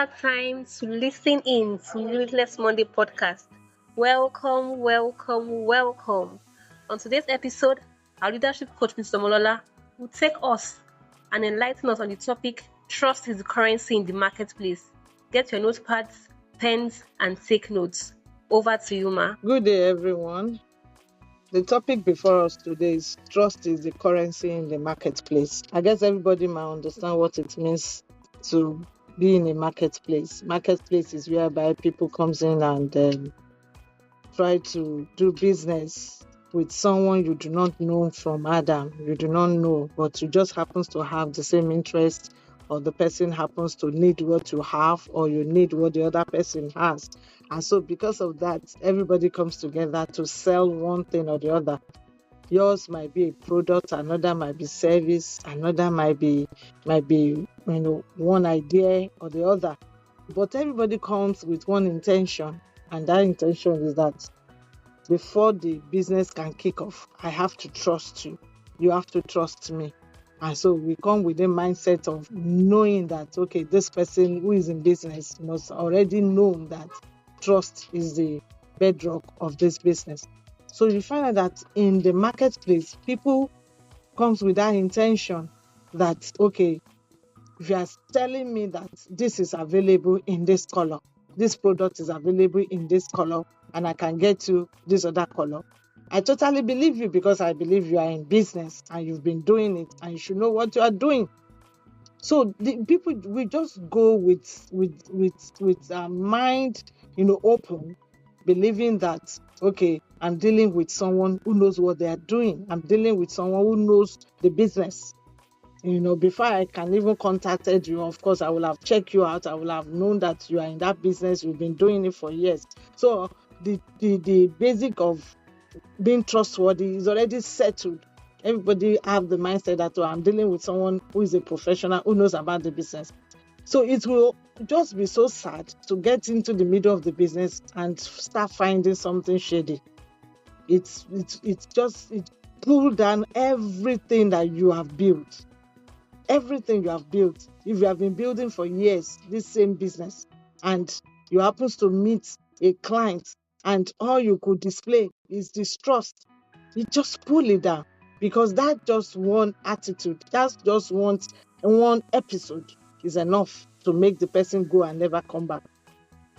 another time to listen in to Limitless Monday podcast. Welcome, welcome, welcome. On today's episode, our leadership coach, Mr. Omolola, will take us and enlighten us on the topic Trust is the currency in the marketplace. Get your notepads, pens, and take notes. Over to you, Ma. Good day, everyone. The topic before us today is trust is the currency in the marketplace. I guess everybody might understand what it means to be in a marketplace. Marketplace is whereby people comes in and try to do business with someone you do not know from Adam. You do not know, but you just happens to have the same interest, or the person happens to need what you have, or you need what the other person has. And so because of that, everybody comes together to sell one thing or the other. Yours might be a product, another might be service, another might be one idea or the other. But everybody comes with one intention, and that intention is that before the business can kick off, I have to trust you. You have to trust me. And so we come with a mindset of knowing that, okay, this person who is in business must already know that trust is the bedrock of this business. So you find out that in the marketplace, people comes with that intention that, okay, if you are telling me that this is available in this color, this product is available in this color, and I can get you this other color, I totally believe you, because I believe you are in business and you've been doing it and you should know what you are doing. So the people, we just go with mind, open, believing that, okay, I'm dealing with someone who knows what they are doing. I'm dealing with someone who knows the business. Before I can even contacted you, of course, I will have checked you out. I will have known that you are in that business. You've been doing it for years. So the basic of being trustworthy is already settled. Everybody have the mindset that I'm dealing with someone who is a professional, who knows about the business. So it will just be so sad to get into the middle of the business and start finding something shady. It pull down everything that you have built. Everything you have built. If you have been building for years this same business, and you happen to meet a client and all you could display is distrust, you just pull it down, because that just one attitude, that's just one episode is enough to make the person go and never come back.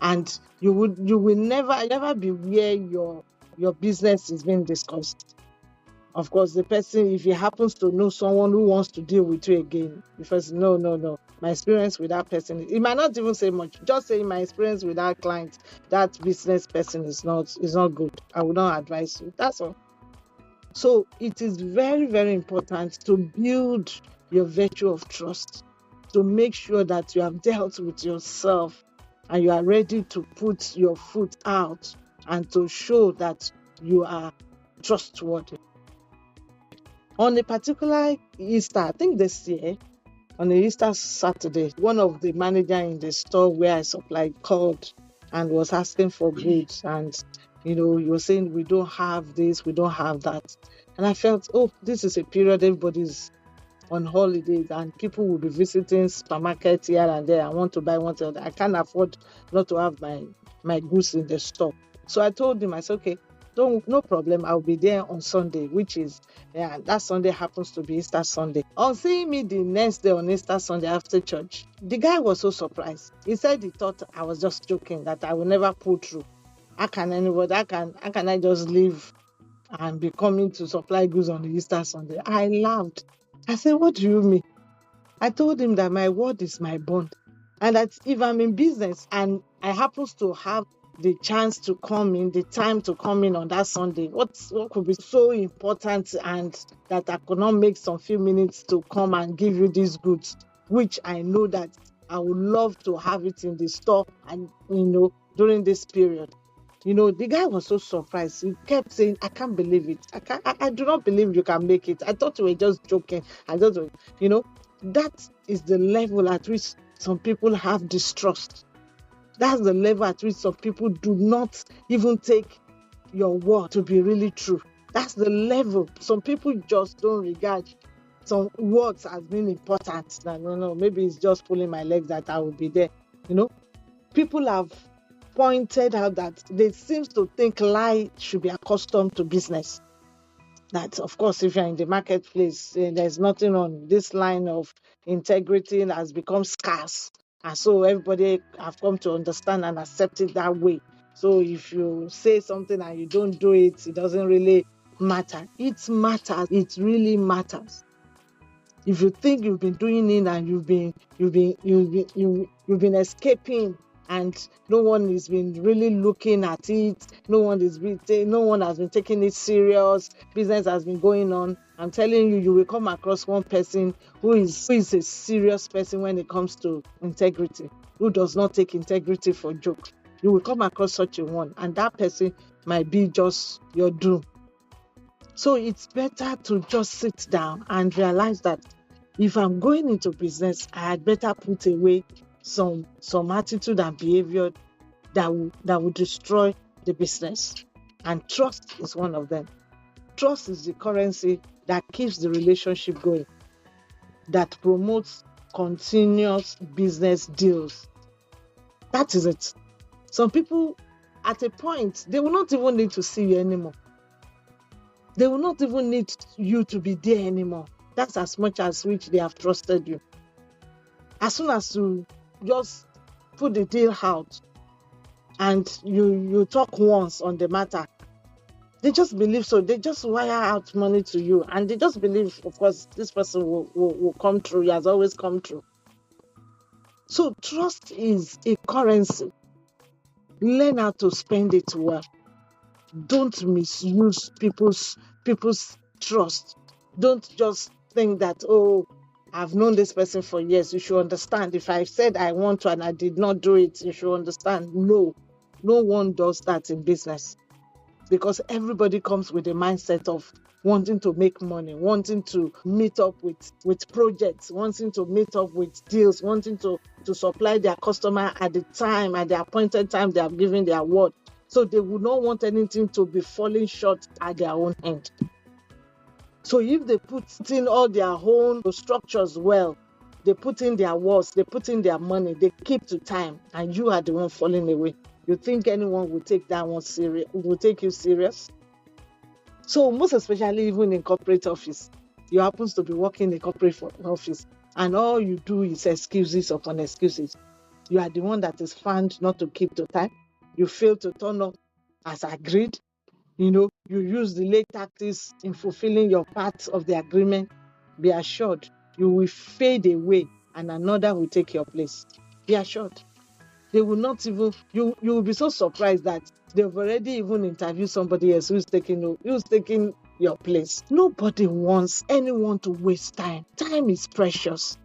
And you will never be where your business is being discussed. Of course, the person, if he happens to know someone who wants to deal with you again, he says, no. My experience with that person, he might not even say much. Just say my experience with that client, that business person is not good. I would not advise you. That's all. So it is very, very important to build your virtue of trust, to make sure that you have dealt with yourself and you are ready to put your foot out and to show that you are trustworthy. On a particular Easter, I think this year, on a Easter Saturday, one of the manager in the store where I supplied called and was asking for goods, and he was saying we don't have this, we don't have that. And I felt, this is a period everybody's on holidays and people will be visiting supermarkets here and there. I want to buy one thing. I can't afford not to have my goods in the store. So I told him, I said, okay, no problem. I'll be there on Sunday, which is, that Sunday happens to be Easter Sunday. On seeing me the next day on Easter Sunday after church, the guy was so surprised. He said he thought I was just joking, that I will never pull through. How can I just leave and be coming to supply goods on the Easter Sunday? I laughed. I said, what do you mean? I told him that my word is my bond, and that if I'm in business and I happen to have the chance to come in, the time to come in on that Sunday, what could be so important, and that I could not make some few minutes to come and give you these goods, which I know that I would love to have it in the store and during this period. The guy was so surprised. He kept saying, I can't believe it. I do not believe you can make it. I thought you were just joking. That is the level at which some people have distrust. That's the level at which some people do not even take your word to be really true. That's the level. Some people just don't regard some words as being important. No, maybe it's just pulling my leg that I will be there. You know, people have pointed out that they seem to think lie should be accustomed to business. That, of course, if you're in the marketplace, there's nothing wrong. This line of integrity has become scarce. And so everybody have come to understand and accept it that way. So if you say something and you don't do it, it doesn't really matter. It matters. It really matters. If you think you've been doing it and you've been escaping and no one has been really looking at it, no one has been taking it serious, business has been going on, I'm telling you, you will come across one person who is a serious person when it comes to integrity, who does not take integrity for joke. You will come across such a one, and that person might be just your doom. So it's better to just sit down and realize that if I'm going into business, I had better put away some attitude and behavior that will destroy the business. And trust is one of them. Trust is the currency that keeps the relationship going, that promotes continuous business deals. That is it. Some people, at a point, they will not even need to see you anymore. They will not even need you to be there anymore. That's as much as which they have trusted you. As soon as you just put the deal out and you talk once on the matter, they just believe so. They just wire out money to you and they just believe, of course, this person will come through. He has always come through. So trust is a currency. Learn how to spend it well. Don't misuse people's trust. Don't just think that, oh, I've known this person for years. You should understand. If I said I want to and I did not do it, you should understand. No one does that in business, because everybody comes with a mindset of wanting to make money, wanting to meet up with projects, wanting to meet up with deals, wanting to supply their customer at the appointed time they have given their word. So they would not want anything to be falling short at their own end. So if they put in all their own structures well, they put in their words, they put in their money, they keep to time, and you are the one falling away. You think anyone will take that one serious? Will take you serious? So most especially even in corporate office, you happen to be working in a corporate office, and all you do is excuses upon excuses. You are the one that is found not to keep to time. You fail to turn up as agreed. You use delayed tactics in fulfilling your part of the agreement. Be assured, you will fade away and another will take your place. Be assured. They will not even, you will be so surprised that they've already even interviewed somebody else who's taking your place. Nobody wants anyone to waste time. Time is precious.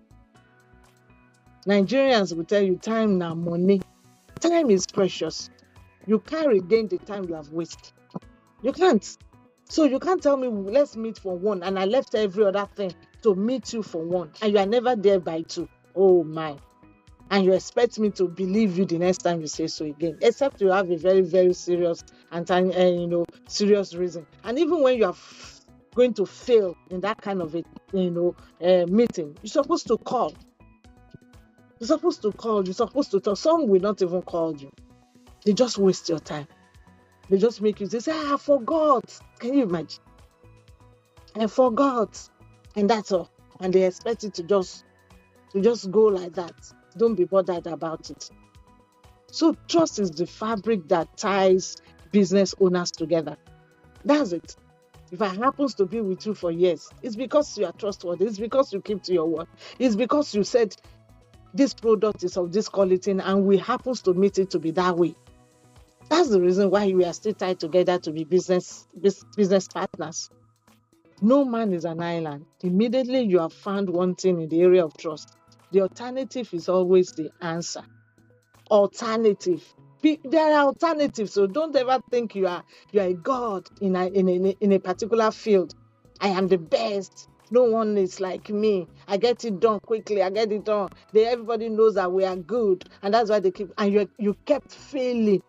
Nigerians will tell you time now money. Time is precious. You can't regain the time you have wasted. You can't. So you can't tell me, let's meet for one, and I left every other thing to meet you for one, and you are never there by two. Oh my. And you expect me to believe you the next time you say so again, except you have a very, very serious serious reason. And even when you are going to fail in that kind of meeting, you're supposed to call. You're supposed to call. You're supposed to talk. Some will not even call you. They just waste your time. They just make you say, I forgot. Can you imagine? I forgot. And that's all. And they expect it to just go like that. Don't be bothered about it. So trust is the fabric that ties business owners together. That's it. If I happens to be with you for years, it's because you are trustworthy. It's because you keep to your word. It's because you said this product is of this quality and we happens to meet it to be that way. That's the reason why we are still tied together to be business partners. No man is an island. Immediately you have found one thing in the area of trust. The alternative is always the answer. Alternative. There are alternatives, so don't ever think you are a god in a particular field. I am the best. No one is like me. I get it done quickly. I get it done. Everybody knows that we are good, and that's why they keep. And you kept failing.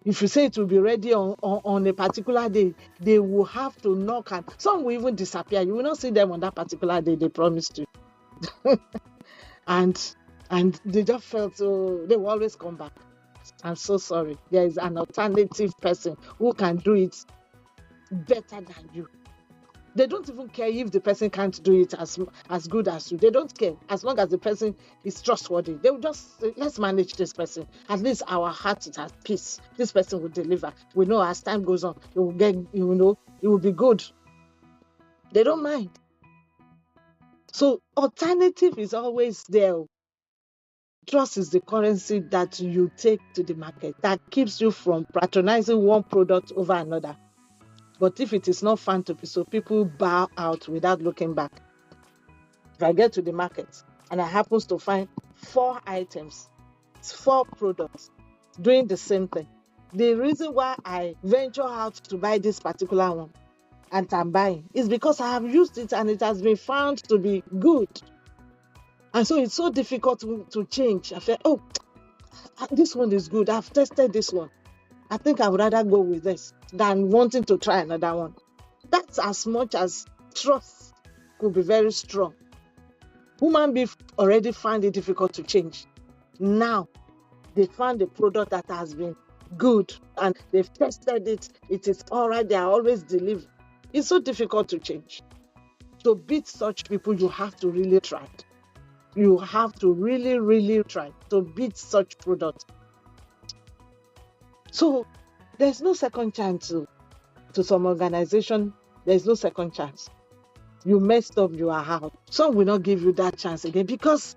If you say it will be ready on a particular day, they will have to knock, and some will even disappear. You will not see them on that particular day they promised you. And And they just felt, oh, they will always come back. I'm so sorry. There is an alternative person who can do it better than you. They don't even care if the person can't do it as good as you. They don't care as long as the person is trustworthy. They will just say, let's manage this person. At least our heart is at peace. This person will deliver. We know as time goes on, it will get, it will be good. They don't mind. So alternative is always there. Trust is the currency that you take to the market that keeps you from patronizing one product over another. But if it is not fun to be, so people bow out without looking back. If I get to the market and I happen to find 4 items, 4 products doing the same thing, the reason why I venture out to buy this particular one and I'm buying is because I have used it and it has been found to be good. And so it's so difficult to change. I feel, oh, this one is good. I've tested this one. I think I would rather go with this than wanting to try another one. That's as much as trust could be very strong. Human beings already find it difficult to change. Now, they found a product that has been good and they've tested it. It is all right. They are always delivering. It's so difficult to change. To beat such people, you have to really try. You have to really, really try to beat such products. So there's no second chance to some organization. There's no second chance. You messed up, you are out. Some will not give you that chance again because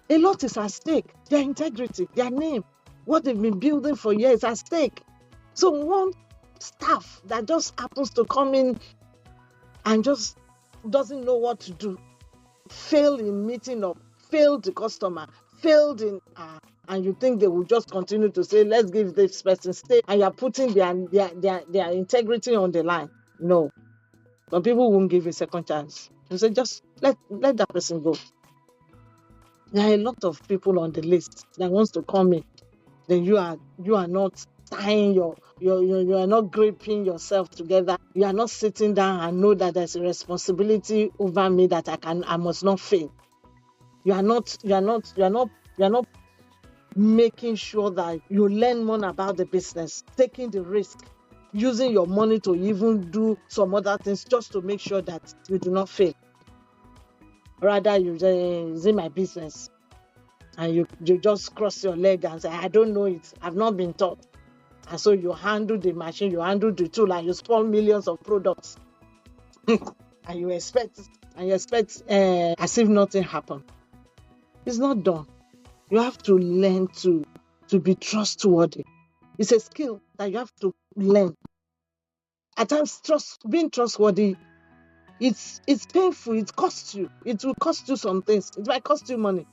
a lot is at stake. Their integrity, their name, what they've been building for years is at stake. So one staff that just happens to come in and just doesn't know what to do, fail in meeting up, failed the customer, failed in and you think they will just continue to say, let's give this person stay, and you're putting their integrity on the line. No. Some people won't give a second chance. You say, just let that person go. There are a lot of people on the list that wants to come in. Then you are not tying you are not gripping yourself together. You are not sitting down and know that there's a responsibility over me that I must not fail. You are not making sure that you learn more about the business, taking the risk, using your money to even do some other things just to make sure that you do not fail. Rather, you say, is it my business? And you just cross your leg and say, I don't know it. I've not been taught. And so you handle the machine, you handle the tool, and you spoil millions of products. and you expect as if nothing happened. It's not done. You have to learn to be trustworthy. It's a skill that you have to learn. At times, being trustworthy, it's painful. It costs you. It will cost you some things. It might cost you money.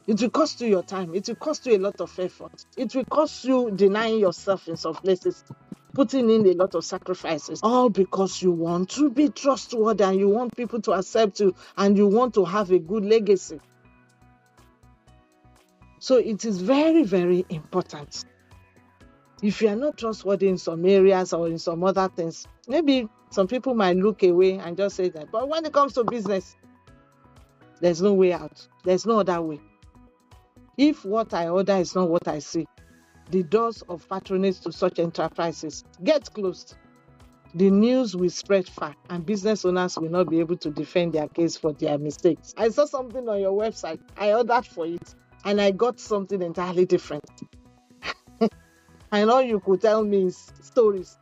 It will cost you your time. It will cost you a lot of effort. It will cost you denying yourself in some places, putting in a lot of sacrifices, all because you want to be trustworthy and you want people to accept you and you want to have a good legacy. So it is very, very important. If you are not trustworthy in some areas or in some other things, maybe some people might look away and just say that. But when it comes to business, there's no way out. There's no other way. If what I order is not what I see, the doors of patronage to such enterprises get closed. The news will spread far and business owners will not be able to defend their case for their mistakes. I saw something on your website. I ordered for it and I got something entirely different. And all you could tell me is stories.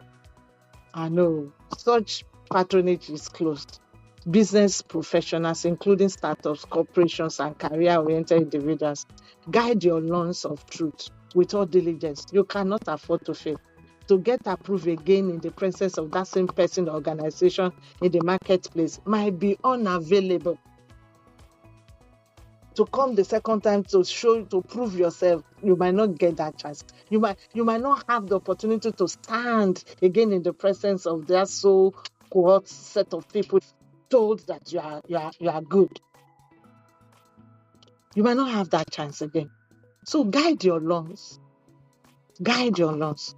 I know such patronage is closed. Business professionals, including startups, corporations, and career-oriented individuals, guide your lawns of truth with all diligence. You cannot afford to fail. To get approved again in the presence of that same person or organization in the marketplace might be unavailable. To come the second time to prove yourself, you might not get that chance. You might not have the opportunity to stand again in the presence of their so-called set of people told that you are good. You might not have that chance again. So guide your lawns. Guide your lawns.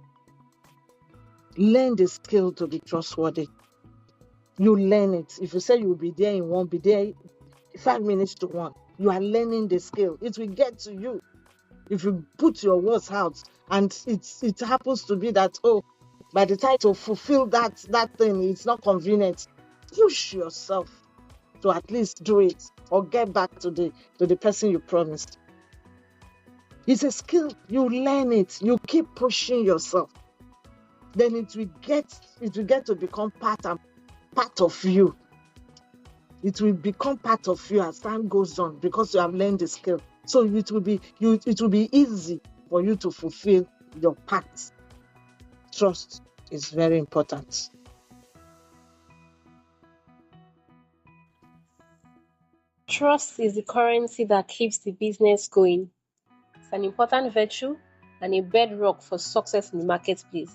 Learn the skill to be trustworthy. You learn it. If you say you'll be there in one, be there 5 minutes to one. You are learning the skill. It will get to you if you put your words out, and it happens to be that, oh, by the time to fulfill that thing, it's not convenient. Push yourself to at least do it, or get back to the person you promised. It's a skill. You learn it. You keep pushing yourself. Then it will get to become part of you. It will become part of you as time goes on, because you have learned the skill. So it will be easy for you to fulfill your part. Trust is very important. Trust is the currency that keeps the business going. It's an important virtue and a bedrock for success in the marketplace.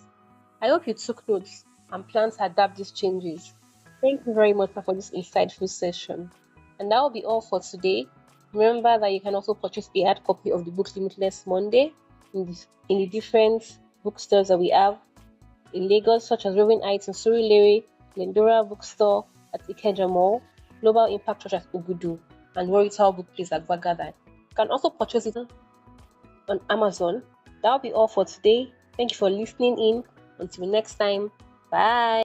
I hope you took notes and plan to adapt these changes. Thank you very much for this insightful session. And that will be all for today. Remember that you can also purchase a hard copy of the book Limitless Monday in the different bookstores that we have in Lagos, such as Roving in Surulere, Glendora Bookstore at Ikeja Mall, Global Impact Church at Ogudu, and Worital Bookplaze at Gbagada. You can also purchase it on Amazon. That will be all for today. Thank you for listening in. Until next time, bye.